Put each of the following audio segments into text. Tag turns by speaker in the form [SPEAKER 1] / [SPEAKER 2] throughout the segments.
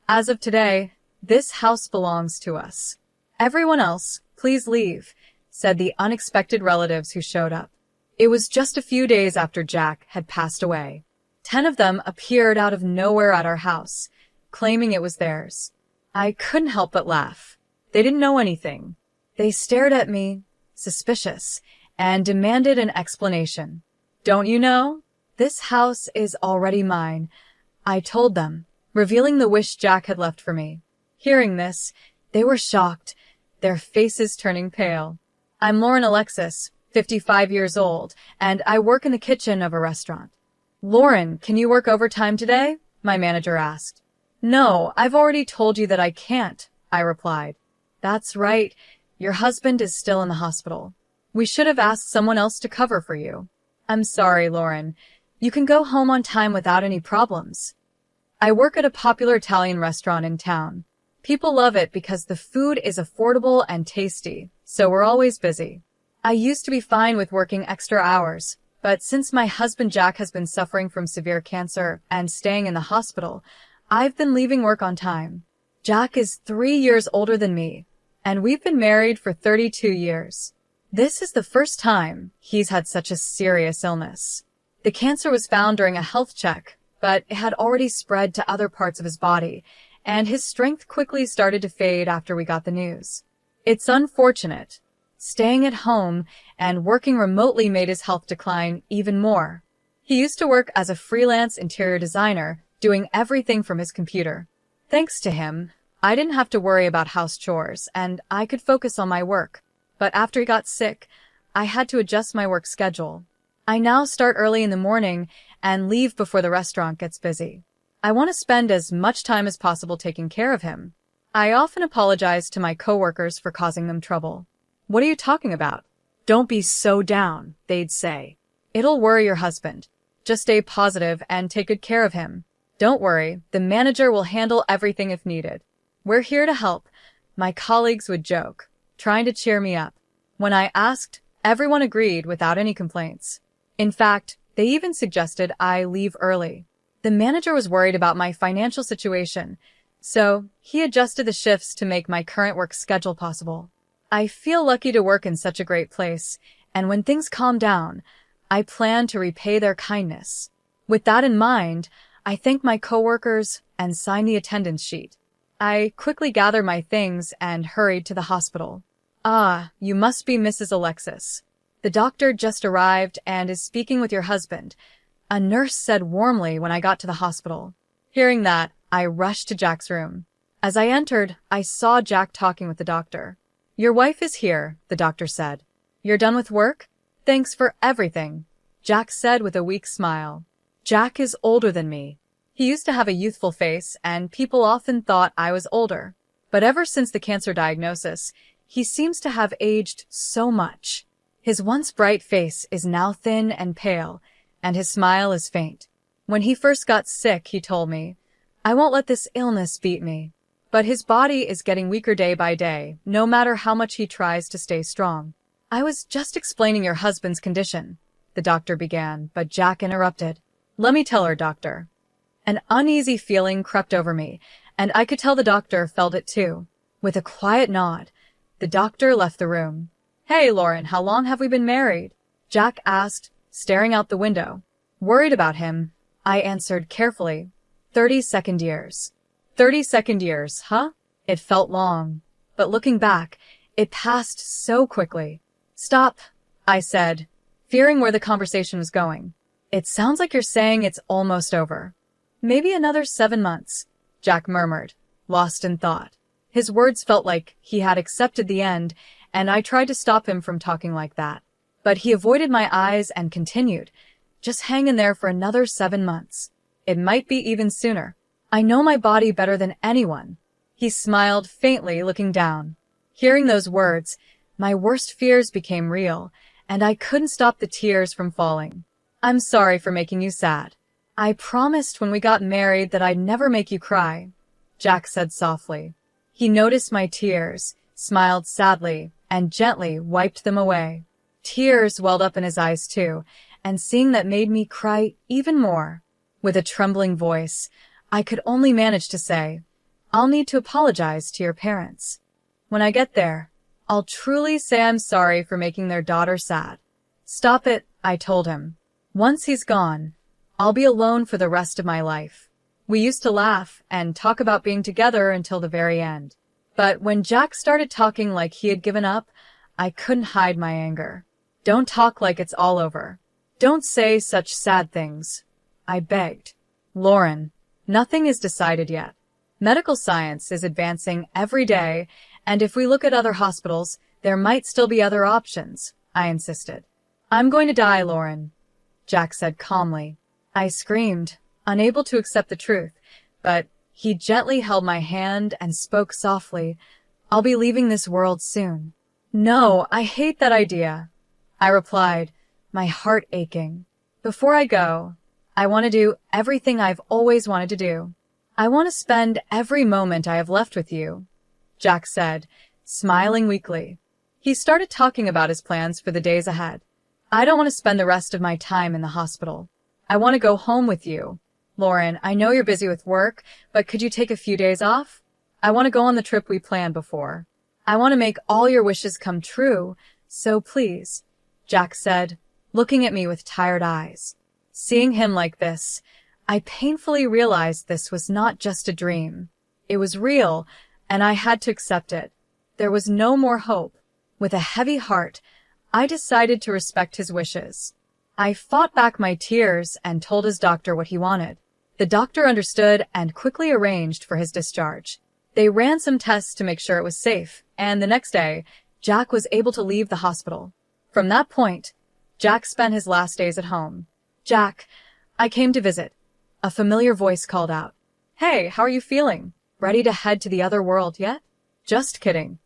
[SPEAKER 1] As of today, this house belongs to us. Everyone else, please leave, said the unexpected relatives who showed up. It was just a few days after Jack had passed away. 10 of them appeared out of nowhere at our house, claiming it was theirs. I couldn't help but laugh. They didn't know anything. They stared at me, suspicious, and demanded an explanation. Don't you know? This house is already mine, I told them, revealing the wish Jack had left for me. Hearing this, they were shocked, their faces turning pale. I'm Lauren Alexis, 55 years old, and I work in the kitchen of a restaurant. Lauren, can you work overtime today? My manager asked. No, I've already told you that I can't, I replied. That's right, your husband is still in the hospital. We should have asked someone else to cover for you. I'm sorry, Lauren. You can go home on time without any problems. I work at a popular Italian restaurant in town. People love it because the food is affordable and tasty, so we're always busy. I used to be fine with working extra hours, but since my husband Jack has been suffering from severe cancer and staying in the hospital, I've been leaving work on time. Jack is 3 years older than me, and we've been married for 32 years. This is the first time he's had such a serious illness. The cancer was found during a health check, but it had already spread to other parts of his body, and his strength quickly started to fade after we got the news. It's unfortunate. Staying at home and working remotely made his health decline even more. He used to work as a freelance interior designer, doing everything from his computer. Thanks to him, I didn't have to worry about house chores, and I could focus on my work. But after he got sick, I had to adjust my work schedule. I now start early in the morning and leave before the restaurant gets busy. I want to spend as much time as possible taking care of him. I often apologize to my coworkers for causing them trouble. What are you talking about? Don't be so down, they'd say. It'll worry your husband. Just stay positive and take good care of him. Don't worry, the manager will handle everything if needed. We're here to help, my colleagues would joke, trying to cheer me up. When I asked, everyone agreed without any complaints. In fact, they even suggested I leave early. The manager was worried about my financial situation, so he adjusted the shifts to make my current work schedule possible. I feel lucky to work in such a great place, and when things calm down, I plan to repay their kindness. With that in mind, I thank my coworkers and sign the attendance sheet. I quickly gathered my things and hurried to the hospital. Ah, you must be Mrs. Alexis. The doctor just arrived and is speaking with your husband, a nurse said warmly when I got to the hospital. Hearing that, I rushed to Jack's room. As I entered, I saw Jack talking with the doctor. Your wife is here, the doctor said. You're done with work? Thanks for everything, Jack said with a weak smile. Jack is older than me. He used to have a youthful face, and people often thought I was older. But ever since the cancer diagnosis, he seems to have aged so much. His once bright face is now thin and pale, and his smile is faint. When he first got sick, he told me, I won't let this illness beat me. But his body is getting weaker day by day, no matter how much he tries to stay strong. I was just explaining your husband's condition, the doctor began, but Jack interrupted. Let me tell her, doctor. An uneasy feeling crept over me, and I could tell the doctor felt it too. With a quiet nod, the doctor left the room. Hey, Lauren, how long have we been married? Jack asked, staring out the window. Worried about him, I answered carefully. 32nd years. 32nd years, huh? It felt long. But looking back, it passed so quickly. Stop, I said, fearing where the conversation was going. It sounds like you're saying it's almost over. Maybe another 7 months, Jack murmured, lost in thought. His words felt like he had accepted the end, and I tried to stop him from talking like that. But he avoided my eyes and continued, just hang in there for another 7 months. It might be even sooner. I know my body better than anyone. He smiled faintly, looking down. Hearing those words, my worst fears became real, and I couldn't stop the tears from falling. I'm sorry for making you sad. I promised when we got married that I'd never make you cry, Jack said softly. He noticed my tears, smiled sadly, and gently wiped them away. Tears welled up in his eyes too, and seeing that made me cry even more. With a trembling voice, I could only manage to say, I'll need to apologize to your parents. When I get there, I'll truly say I'm sorry for making their daughter sad. Stop it, I told him. Once he's gone, I'll be alone for the rest of my life. We used to laugh and talk about being together until the very end. But when Jack started talking like he had given up, I couldn't hide my anger. Don't talk like it's all over. Don't say such sad things, I begged. Lauren, nothing is decided yet. Medical science is advancing every day, and if we look at other hospitals, there might still be other options, I insisted. I'm going to die, Lauren, Jack said calmly. I screamed, unable to accept the truth, but he gently held my hand and spoke softly. I'll be leaving this world soon. No, I hate that idea, I replied, my heart aching. Before I go, I want to do everything I've always wanted to do. I want to spend every moment I have left with you, Jack said, smiling weakly. He started talking about his plans for the days ahead. I don't want to spend the rest of my time in the hospital. I want to go home with you. Lauren, I know you're busy with work, but could you take a few days off? I want to go on the trip we planned before. I want to make all your wishes come true, so please, Jack said, looking at me with tired eyes. Seeing him like this, I painfully realized this was not just a dream. It was real, and I had to accept it. There was no more hope. With a heavy heart, I decided to respect his wishes. I fought back my tears and told his doctor what he wanted. The doctor understood and quickly arranged for his discharge. They ran some tests to make sure it was safe, and the next day, Jack was able to leave the hospital. From that point, Jack spent his last days at home. Jack, I came to visit. A familiar voice called out. Hey, how are you feeling? Ready to head to the other world yet? Just kidding.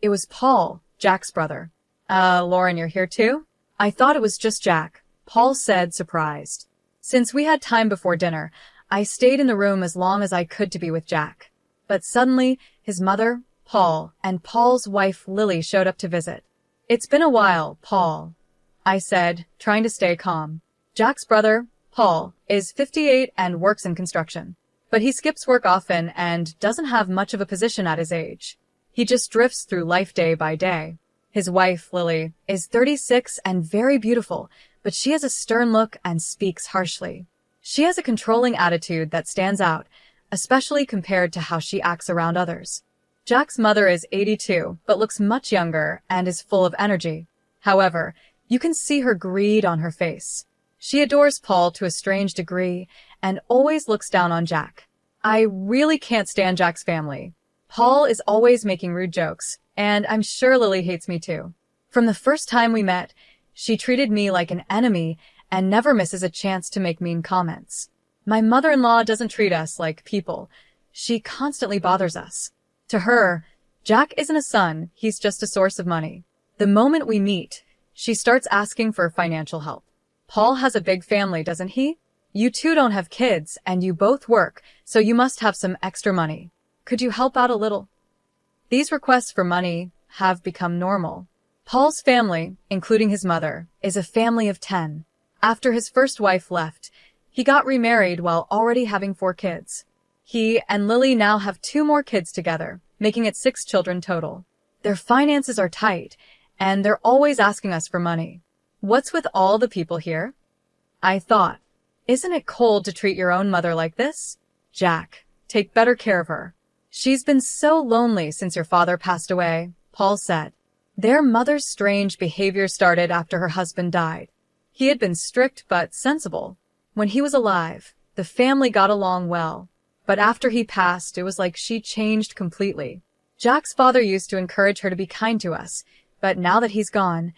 [SPEAKER 1] It was Paul, Jack's brother. Lauren, you're here too? I thought it was just Jack, Paul said, surprised. Since we had time before dinner, I stayed in the room as long as I could to be with Jack. But suddenly, his mother, Paul, and Paul's wife, Lily, showed up to visit. It's been a while, Paul, I said, trying to stay calm. Jack's brother, Paul, is 58 and works in construction. But he skips work often and doesn't have much of a position at his age. He just drifts through life day by day. His wife, Lily, is 36 and very beautiful, but she has a stern look and speaks harshly. She has a controlling attitude that stands out, especially compared to how she acts around others. Jack's mother is 82, but looks much younger and is full of energy. However, you can see her greed on her face. She adores Paul to a strange degree and always looks down on Jack. I really can't stand Jack's family. Paul is always making rude jokes, and I'm sure Lily hates me too. From the first time we met, she treated me like an enemy and never misses a chance to make mean comments. My mother-in-law doesn't treat us like people. She constantly bothers us. To her, Jack isn't a son, he's just a source of money. The moment we meet, she starts asking for financial help. Paul has a big family, doesn't he? You two don't have kids, and you both work, so you must have some extra money. Could you help out a little? These requests for money have become normal. Paul's family, including his mother, is a family of 10. After his first wife left, he got remarried while already having 4 kids. He and Lily now have 2 more kids together, making it 6 children total. Their finances are tight, and they're always asking us for money. What's with all the people here? I thought, isn't it cold to treat your own mother like this? Jack, take better care of her. She's been so lonely since your father passed away, Paul said. Their mother's strange behavior started after her husband died. He had been strict but sensible. When he was alive, the family got along well. But after he passed, it was like she changed completely. Jack's father used to encourage her to be kind to us, but now that he's gone,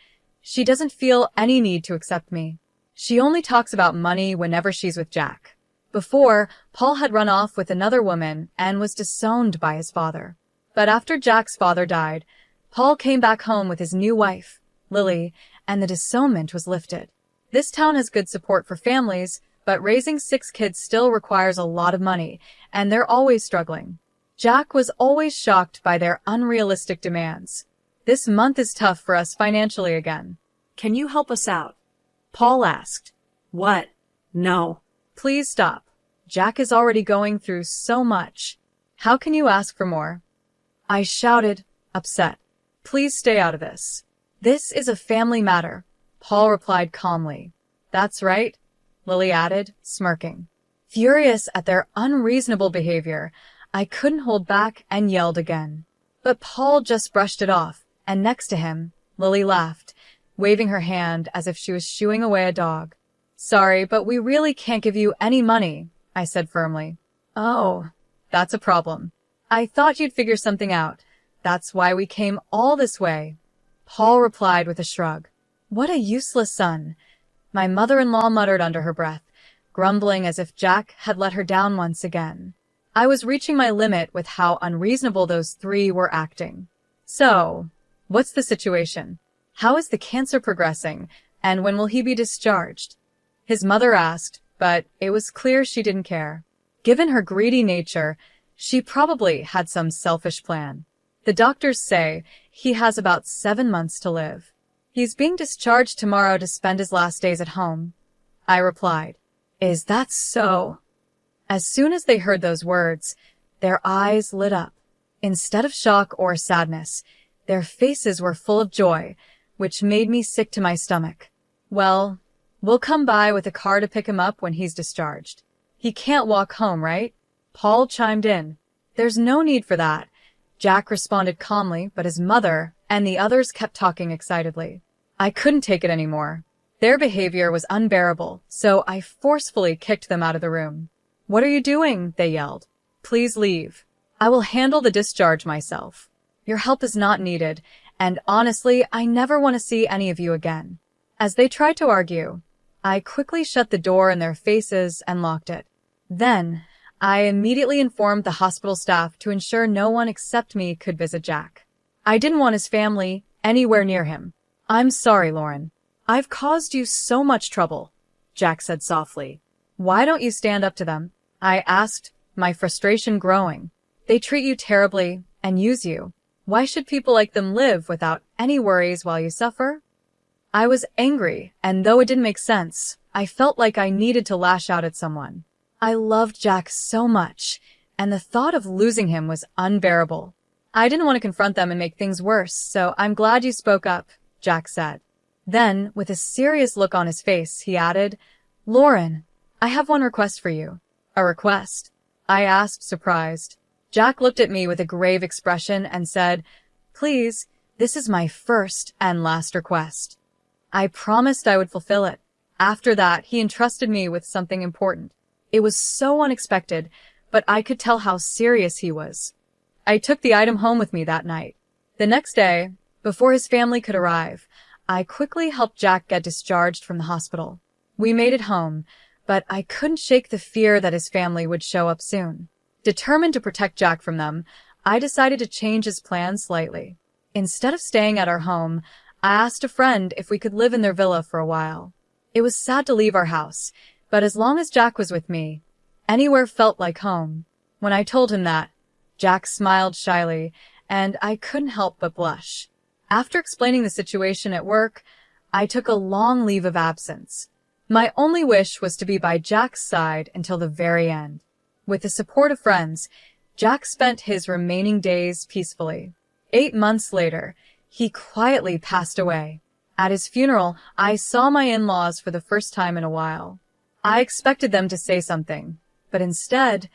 [SPEAKER 1] she doesn't feel any need to accept me. She only talks about money whenever she's with Jack. Before, Paul had run off with another woman and was disowned by his father. But after Jack's father died, Paul came back home with his new wife, Lily, and the disownment was lifted. This town has good support for families, but raising 6 kids still requires a lot of money, and they're always struggling. Jack was always shocked by their unrealistic demands. This month is tough for us financially again.
[SPEAKER 2] Can you help us out? Paul asked. What? No.
[SPEAKER 1] Please stop. Jack is already going through so much. How can you ask for more? I shouted, upset. Please stay out of this. This is a family matter, Paul replied calmly. That's right, Lily added, smirking. Furious at their unreasonable behavior, I couldn't hold back and yelled again. But Paul just brushed it off, and next to him, Lily laughed, waving her hand as if she was shooing away a dog. Sorry, but we really can't give you any money, I said firmly. Oh, that's a problem. I thought you'd figure something out. That's why we came all this way. Paul replied with a shrug. What a useless son. My mother-in-law muttered under her breath, grumbling as if Jack had let her down once again. I was reaching my limit with how unreasonable those three were acting. So, what's the situation? How is the cancer progressing, and when will he be discharged? His mother asked, but it was clear she didn't care. Given her greedy nature, she probably had some selfish plan. The doctors say he has about 7 months to live. He's being discharged tomorrow to spend his last days at home. I replied, Is that so? As soon as they heard those words, their eyes lit up. Instead of shock or sadness, their faces were full of joy, which made me sick to my stomach. Well, we'll come by with a car to pick him up when he's discharged. He can't walk home, right? Paul chimed in. There's no need for that. Jack responded calmly, but his mother and the others kept talking excitedly. I couldn't take it anymore. Their behavior was unbearable, so I forcefully kicked them out of the room. What are you doing? They yelled. Please leave. I will handle the discharge myself. Your help is not needed, and honestly, I never want to see any of you again. As they tried to argue, I quickly shut the door in their faces and locked it. Then, I immediately informed the hospital staff to ensure no one except me could visit Jack. I didn't want his family anywhere near him. I'm sorry, Lauren. I've caused you so much trouble, Jack said softly. Why don't you stand up to them? I asked, my frustration growing. They treat you terribly and use you. Why should people like them live without any worries while you suffer? I was angry, and though it didn't make sense, I felt like I needed to lash out at someone. I loved Jack so much, and the thought of losing him was unbearable. I didn't want to confront them and make things worse, so I'm glad you spoke up, Jack said. Then, with a serious look on his face, he added, Lauren, I have one request for you. A request? I asked, surprised. Jack looked at me with a grave expression and said, Please, this is my first and last request. I promised I would fulfill it. After that, he entrusted me with something important. It was so unexpected, but I could tell how serious he was. I took the item home with me that night. The next day, before his family could arrive, I quickly helped Jack get discharged from the hospital. We made it home, but I couldn't shake the fear that his family would show up soon. Determined to protect Jack from them, I decided to change his plans slightly. Instead of staying at our home, I asked a friend if we could live in their villa for a while. It was sad to leave our house, but as long as Jack was with me, anywhere felt like home. When I told him that, Jack smiled shyly, and I couldn't help but blush. After explaining the situation at work, I took a long leave of absence. My only wish was to be by Jack's side until the very end. With the support of friends, Jack spent his remaining days peacefully. 8 months later, he quietly passed away. At his funeral, I saw my in-laws for the first time in a while. I expected them to say something, but instead,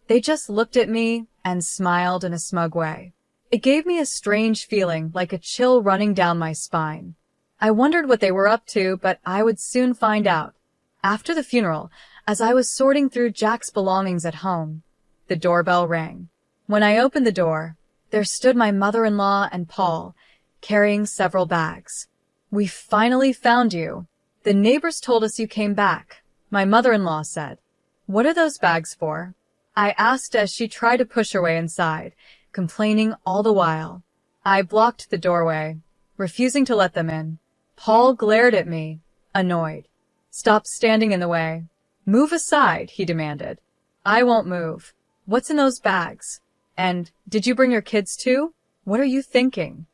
[SPEAKER 1] they just looked at me and smiled in a smug way. It gave me a strange feeling, like a chill running down my spine. I wondered what they were up to, but I would soon find out. After the funeral, as I was sorting through Jack's belongings at home, the doorbell rang. When I opened the door, there stood my mother-in-law and Paul, carrying several bags. We finally found you. The neighbors told us you came back, my mother-in-law said. What are those bags for? I asked as she tried to push her way inside, complaining all the while. I blocked the doorway, refusing to let them in. Paul glared at me, annoyed. Stop standing in the way. Move aside, he demanded. I won't move. What's in those bags? And did you bring your kids too? What are you thinking?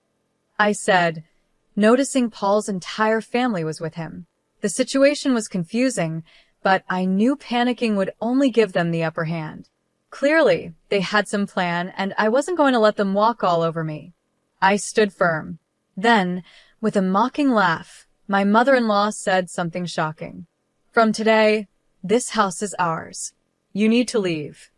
[SPEAKER 1] I said, noticing Paul's entire family was with him. The situation was confusing, but I knew panicking would only give them the upper hand. Clearly, they had some plan, and I wasn't going to let them walk all over me. I stood firm. Then, with a mocking laugh, my mother-in-law said something shocking. "From today, this house is ours. You need to leave."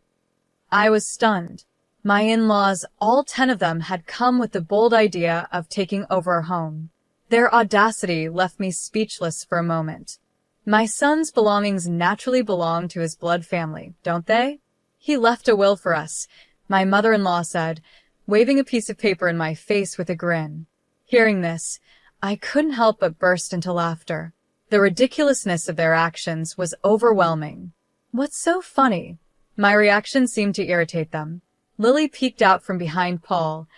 [SPEAKER 1] I was stunned. My in-laws, all 10 of them, had come with the bold idea of taking over our home. Their audacity left me speechless for a moment. My son's belongings naturally belong to his blood family, don't they? "He left a will for us," my mother-in-law said, waving a piece of paper in my face with a grin. Hearing this, I couldn't help but burst into laughter. The ridiculousness of their actions was overwhelming. "What's so funny?" My reaction seemed to irritate them. Lily peeked out from behind Paul,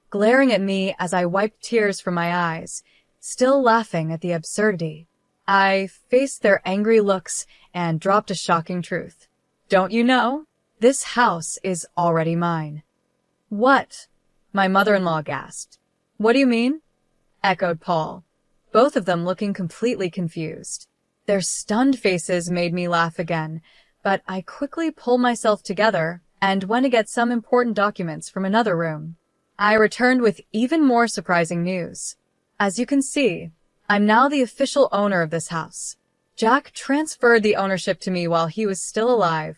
[SPEAKER 1] glaring at me as I wiped tears from my eyes, still laughing at the absurdity. I faced their angry looks and dropped a shocking truth. "Don't you know? This house is already mine." "What?" my mother-in-law gasped. "What do you mean?" echoed Paul, both of them looking completely confused. Their stunned faces made me laugh again, but I quickly pulled myself together and went to get some important documents from another room. I returned with even more surprising news. "As you can see, I'm now the official owner of this house. Jack transferred the ownership to me while he was still alive,"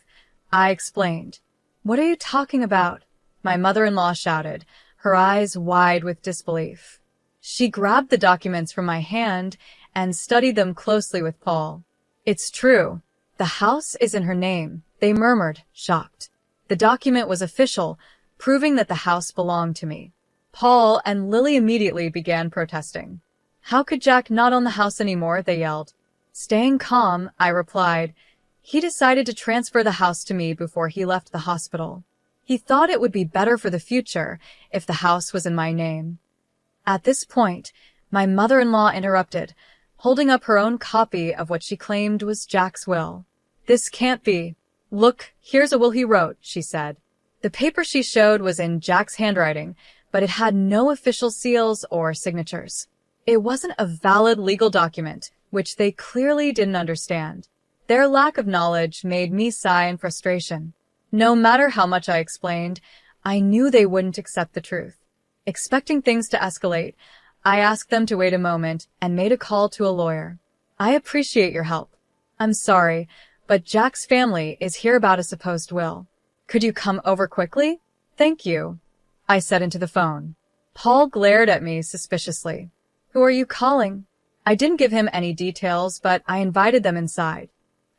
[SPEAKER 1] I explained. "What are you talking about?" my mother-in-law shouted, her eyes wide with disbelief. She grabbed the documents from my hand and studied them closely with Paul. "It's true. The house is in her name," they murmured, shocked. The document was official, proving that the house belonged to me. Paul and Lily immediately began protesting. "How could Jack not own the house anymore?" they yelled. Staying calm, I replied, "He decided to transfer the house to me before he left the hospital. He thought it would be better for the future if the house was in my name." At this point, my mother-in-law interrupted, holding up her own copy of what she claimed was Jack's will. "This can't be. Look, here's a will he wrote," she said. The paper she showed was in Jack's handwriting, but it had no official seals or signatures. It wasn't a valid legal document, which they clearly didn't understand. Their lack of knowledge made me sigh in frustration. No matter how much I explained, I knew they wouldn't accept the truth. Expecting things to escalate, I asked them to wait a moment and made a call to a lawyer. "I appreciate your help. I'm sorry, but Jack's family is here about a supposed will. Could you come over quickly?" "Thank you," I said into the phone. Paul glared at me suspiciously. "Who are you calling?" I didn't give him any details, but I invited them inside.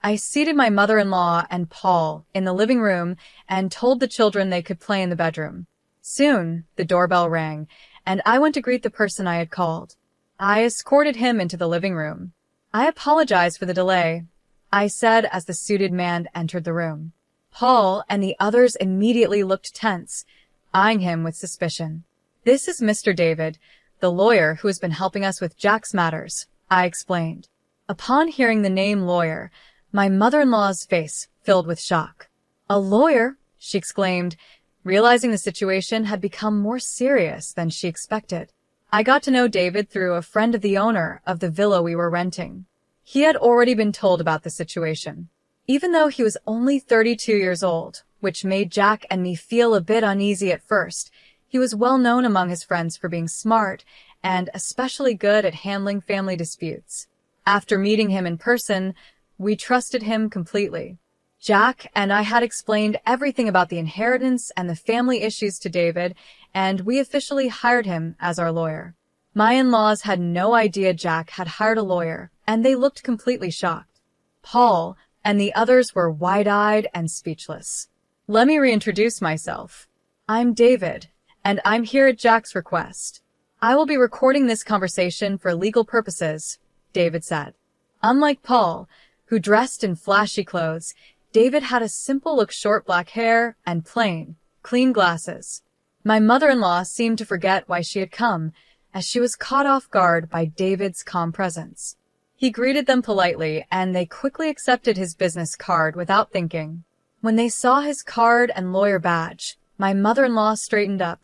[SPEAKER 1] I seated my mother-in-law and Paul in the living room and told the children they could play in the bedroom. Soon, the doorbell rang, and I went to greet the person I had called. I escorted him into the living room. "I apologize for the delay," I said as the suited man entered the room. Paul and the others immediately looked tense, eyeing him with suspicion. "This is Mr. David, the lawyer who has been helping us with Jack's matters," I explained. Upon hearing the name lawyer, my mother-in-law's face filled with shock. "A lawyer?" she exclaimed, realizing the situation had become more serious than she expected. "I got to know David through a friend of the owner of the villa we were renting. He had already been told about the situation. Even though he was only 32 years old, which made Jack and me feel a bit uneasy at first, he was well known among his friends for being smart and especially good at handling family disputes. After meeting him in person, we trusted him completely. Jack and I had explained everything about the inheritance and the family issues to David, and we officially hired him as our lawyer. My in-laws had no idea Jack had hired a lawyer, and they looked completely shocked. Paul and the others were wide-eyed and speechless. "Let me reintroduce myself. I'm David, and I'm here at Jack's request. I will be recording this conversation for legal purposes," David said. Unlike Paul, who dressed in flashy clothes, David had a simple look, short black hair and plain, clean glasses. My mother-in-law seemed to forget why she had come, as she was caught off guard by David's calm presence. He greeted them politely, and they quickly accepted his business card without thinking. When they saw his card and lawyer badge, my mother-in-law straightened up,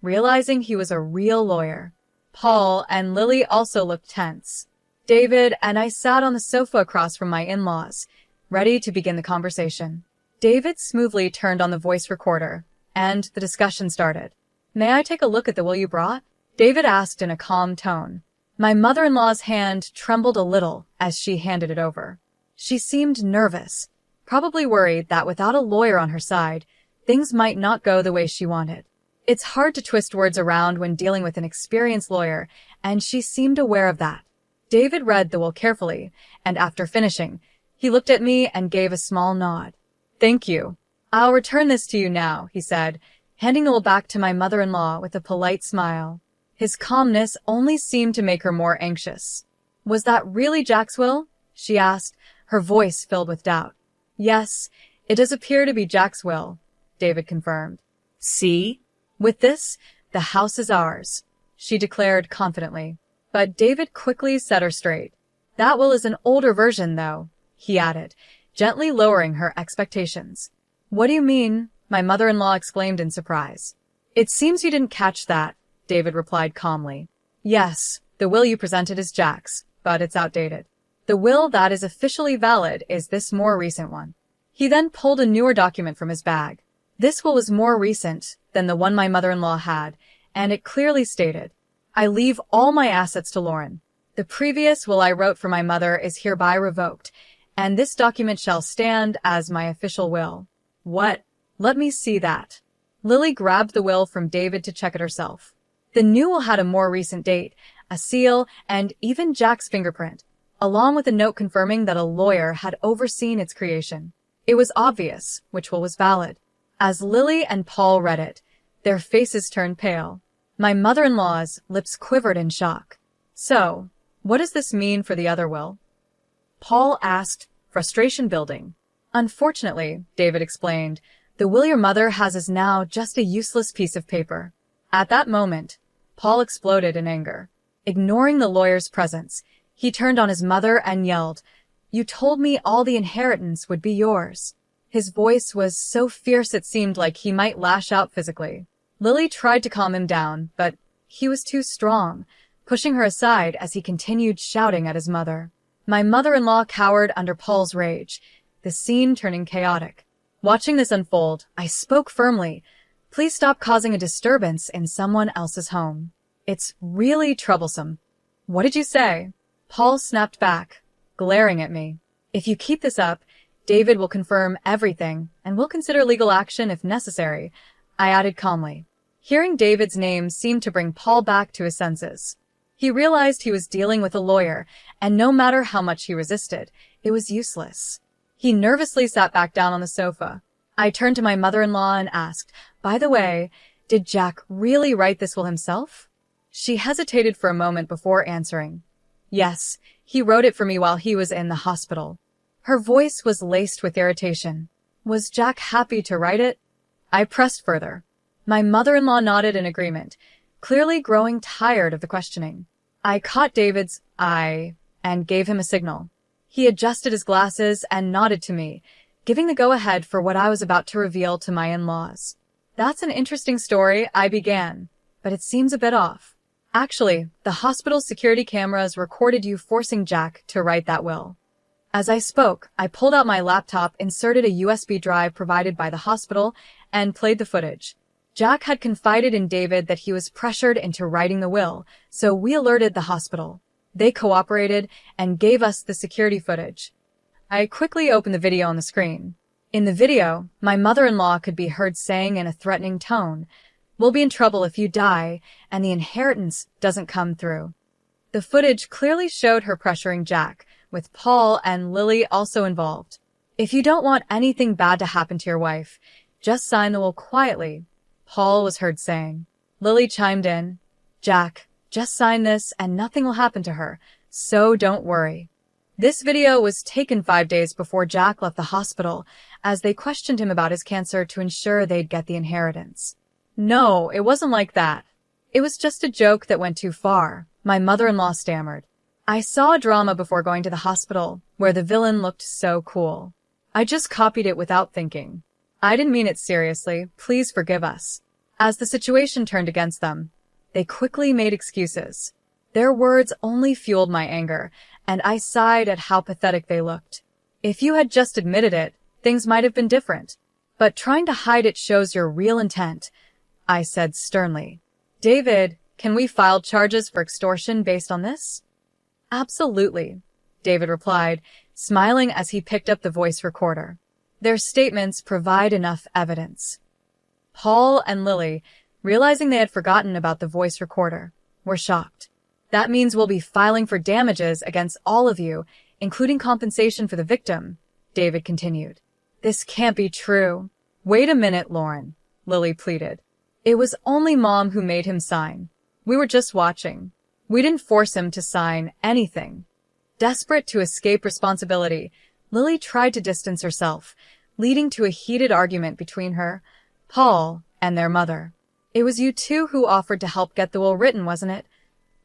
[SPEAKER 1] realizing he was a real lawyer. Paul and Lily also looked tense. David and I sat on the sofa across from my in-laws, ready to begin the conversation. David smoothly turned on the voice recorder, and the discussion started. "May I take a look at the will you brought?" David asked in a calm tone. My mother-in-law's hand trembled a little as she handed it over. She seemed nervous, probably worried that without a lawyer on her side, things might not go the way she wanted. It's hard to twist words around when dealing with an experienced lawyer, and she seemed aware of that. David read the will carefully, and after finishing, he looked at me and gave a small nod. "Thank you. I'll return this to you now," he said, handing the will back to my mother-in-law with a polite smile. His calmness only seemed to make her more anxious. "Was that really Jack's will?" she asked, her voice filled with doubt. "Yes, it does appear to be Jack's will," David confirmed.
[SPEAKER 2] "See?
[SPEAKER 1] "With this, the house is ours," she declared confidently. But David quickly set her straight. "That will is an older version, though," he added, gently lowering her expectations. "What do you mean?" my mother-in-law exclaimed in surprise. "It seems you didn't catch that," David replied calmly. "Yes, the will you presented is Jack's, but it's outdated. The will that is officially valid is this more recent one." He then pulled a newer document from his bag. This will was more recent than the one my mother-in-law had, and it clearly stated, "I leave all my assets to Lauren. The previous will I wrote for my mother is hereby revoked, and this document shall stand as my official will." "What? Let me see that." Lily grabbed the will from David to check it herself. The new will had a more recent date, a seal, and even Jack's fingerprint, along with a note confirming that a lawyer had overseen its creation. It was obvious which will was valid. As Lily and Paul read it, their faces turned pale. My mother-in-law's lips quivered in shock. "So, what does this mean for the other will?" Paul asked, frustration building. "Unfortunately," David explained, "the will your mother has is now just a useless piece of paper." At that moment, Paul exploded in anger. Ignoring the lawyer's presence, he turned on his mother and yelled, "You told me all the inheritance would be yours." His voice was so fierce it seemed like he might lash out physically. Lily tried to calm him down, but he was too strong, pushing her aside as he continued shouting at his mother. My mother-in-law cowered under Paul's rage, the scene turning chaotic. Watching this unfold, I spoke firmly, "Please stop causing a disturbance in someone else's home. It's really troublesome." "What did you say?" Paul snapped back, glaring at me. "If you keep this up, David will confirm everything, and we'll consider legal action if necessary," I added calmly. Hearing David's name seemed to bring Paul back to his senses. He realized he was dealing with a lawyer, and no matter how much he resisted, it was useless. He nervously sat back down on the sofa. I turned to my mother-in-law and asked, "By the way, did Jack really write this will himself?" She hesitated for a moment before answering. "Yes, he wrote it for me while he was in the hospital." Her voice was laced with irritation. "Was Jack happy to write it?" I pressed further. My mother-in-law nodded in agreement, clearly growing tired of the questioning. I caught David's eye and gave him a signal. He adjusted his glasses and nodded to me, giving the go-ahead for what I was about to reveal to my in-laws. "That's an interesting story," I began, "but it seems a bit off. Actually, the hospital's security cameras recorded you forcing Jack to write that will." As I spoke, I pulled out my laptop, inserted a USB drive provided by the hospital, and played the footage. Jack had confided in David that he was pressured into writing the will, so we alerted the hospital. They cooperated and gave us the security footage. I quickly opened the video on the screen. In the video, my mother-in-law could be heard saying in a threatening tone, "We'll be in trouble if you die and the inheritance doesn't come through." The footage clearly showed her pressuring Jack, with Paul and Lily also involved. "If you don't want anything bad to happen to your wife, just sign the will quietly," Paul was heard saying. Lily chimed in, "Jack, just sign this and nothing will happen to her, so don't worry." This video was taken 5 days before Jack left the hospital, as they questioned him about his cancer to ensure they'd get the inheritance. "No, it wasn't like that. It was just a joke that went too far," my mother-in-law stammered. "I saw a drama before going to the hospital where the villain looked so cool. I just copied it without thinking. I didn't mean it seriously. Please forgive us." As the situation turned against them, they quickly made excuses. Their words only fueled my anger, and I sighed at how pathetic they looked. If you had just admitted it, things might have been different. But trying to hide it shows your real intent, I said sternly. David, can we file charges for extortion based on this? Absolutely, David replied, smiling as he picked up the voice recorder. Their statements provide enough evidence. Paul and Lily, realizing they had forgotten about the voice recorder, were shocked. That means we'll be filing for damages against all of you, including compensation for the victim, David continued. This can't be true. Wait a minute, Lauren, Lily pleaded. It was only Mom who made him sign. We were just watching. We didn't force him to sign anything. Desperate to escape responsibility, Lily tried to distance herself, leading to a heated argument between her, Paul, and their mother. It was you two who offered to help get the will written, wasn't it?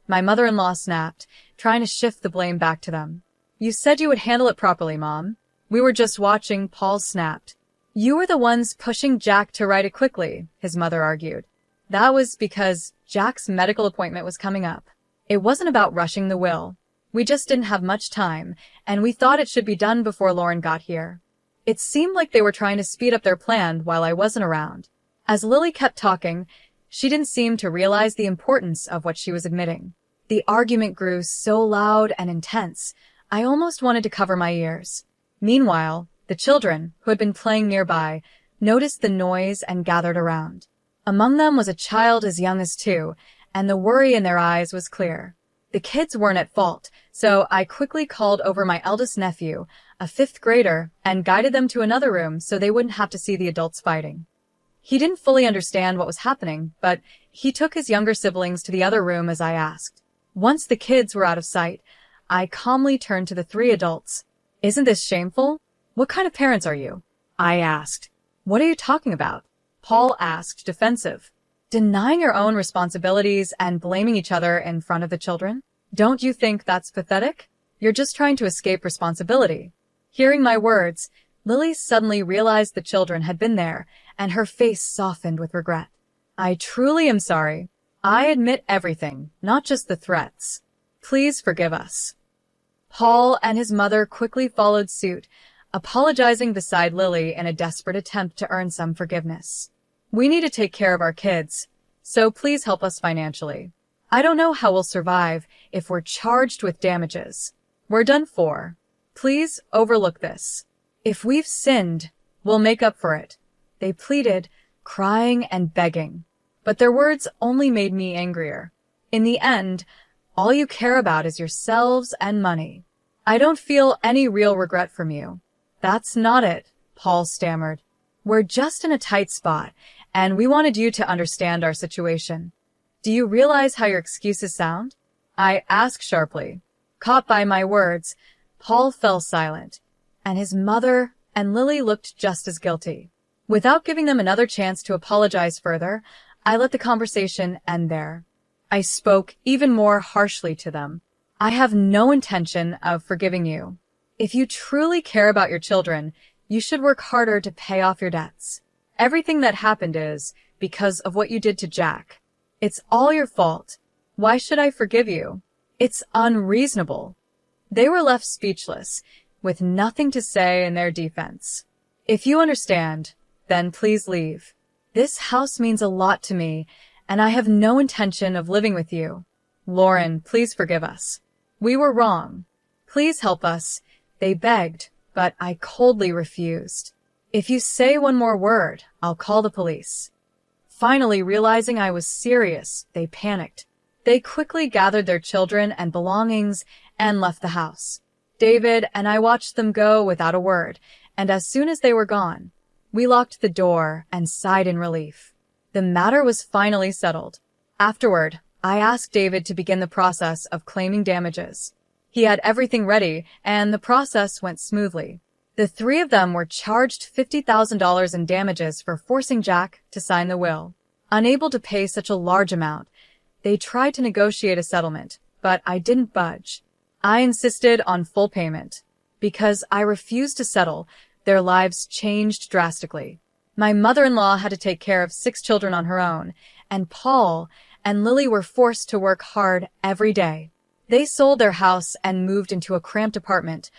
[SPEAKER 1] My mother-in-law snapped, trying to shift the blame back to them. You said you would handle it properly, Mom. We were just watching, Paul snapped. You were the ones pushing Jack to write it quickly, his mother argued. That was because Jack's medical appointment was coming up. It wasn't about rushing the will. We just didn't have much time, and we thought it should be done before Lauren got here. It seemed like they were trying to speed up their plan while I wasn't around. As Lily kept talking, she didn't seem to realize the importance of what she was admitting. The argument grew so loud and intense, I almost wanted to cover my ears. Meanwhile, the children, who had been playing nearby, noticed the noise and gathered around. Among them was a child as young as 2, and the worry in their eyes was clear. The kids weren't at fault, so I quickly called over my eldest nephew, a 5th grader, and guided them to another room so they wouldn't have to see the adults fighting. He didn't fully understand what was happening, but he took his younger siblings to the other room as I asked. Once the kids were out of sight, I calmly turned to the 3 adults. Isn't this shameful? What kind of parents are you? I asked. What are you talking about? Paul asked, defensive. Denying your own responsibilities and blaming each other in front of the children? Don't you think that's pathetic? You're just trying to escape responsibility. Hearing my words, Lily suddenly realized the children had been there, and her face softened with regret. I truly am sorry. I admit everything, not just the threats. Please forgive us. Paul and his mother quickly followed suit, apologizing beside Lily in a desperate attempt to earn some forgiveness. We need to take care of our kids, so please help us financially. I don't know how we'll survive if we're charged with damages. We're done for. Please overlook this. If we've sinned, we'll make up for it, they pleaded, crying and begging. But their words only made me angrier. In the end, all you care about is yourselves and money. I don't feel any real regret from you. That's not it, Paul stammered. We're just in a tight spot, and we wanted you to understand our situation. Do you realize how your excuses sound? I asked sharply. Caught by my words, Paul fell silent, and his mother and Lily looked just as guilty. Without giving them another chance to apologize further, I let the conversation end there. I spoke even more harshly to them. I have no intention of forgiving you. If you truly care about your children, you should work harder to pay off your debts. Everything that happened is because of what you did to Jack. It's all your fault. Why should I forgive you? It's unreasonable. They were left speechless, with nothing to say in their defense. If you understand, then please leave. This house means a lot to me, and I have no intention of living with you. Lauren, please forgive us. We were wrong. Please help us, they begged, but I coldly refused. If you say one more word, I'll call the police. Finally, realizing I was serious, they panicked. They quickly gathered their children and belongings and left the house. David and I watched them go without a word, and as soon as they were gone, we locked the door and sighed in relief. The matter was finally settled. Afterward, I asked David to begin the process of claiming damages. He had everything ready, and the process went smoothly. The 3 of them were charged $50,000 in damages for forcing Jack to sign the will. Unable to pay such a large amount, they tried to negotiate a settlement, but I didn't budge. I insisted on full payment. Because I refused to settle, their lives changed drastically. My mother-in-law had to take care of 6 children on her own, and Paul and Lily were forced to work hard every day. They sold their house and moved into a cramped apartment,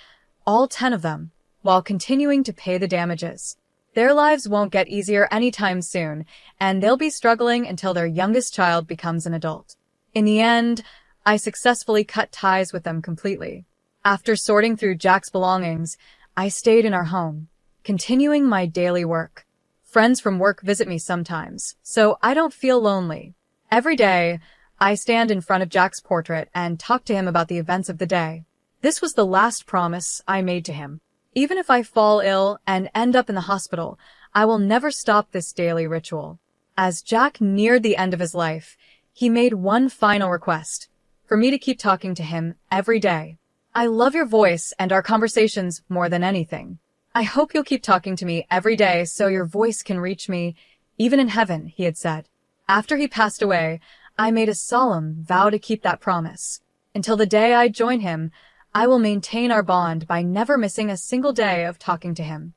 [SPEAKER 1] all 10 of them, while continuing to pay the damages. Their lives won't get easier anytime soon, and they'll be struggling until their youngest child becomes an adult. In the end, I successfully cut ties with them completely. After sorting through Jack's belongings, I stayed in our home, continuing my daily work. Friends from work visit me sometimes, so I don't feel lonely. Every day, I stand in front of Jack's portrait and talk to him about the events of the day. This was the last promise I made to him. Even if I fall ill and end up in the hospital, I will never stop this daily ritual. As Jack neared the end of his life, he made one final request, for me to keep talking to him every day. I love your voice and our conversations more than anything. I hope you'll keep talking to me every day so your voice can reach me, even in heaven, he had said. After he passed away, I made a solemn vow to keep that promise. Until the day I join him, I will maintain our bond by never missing a single day of talking to him.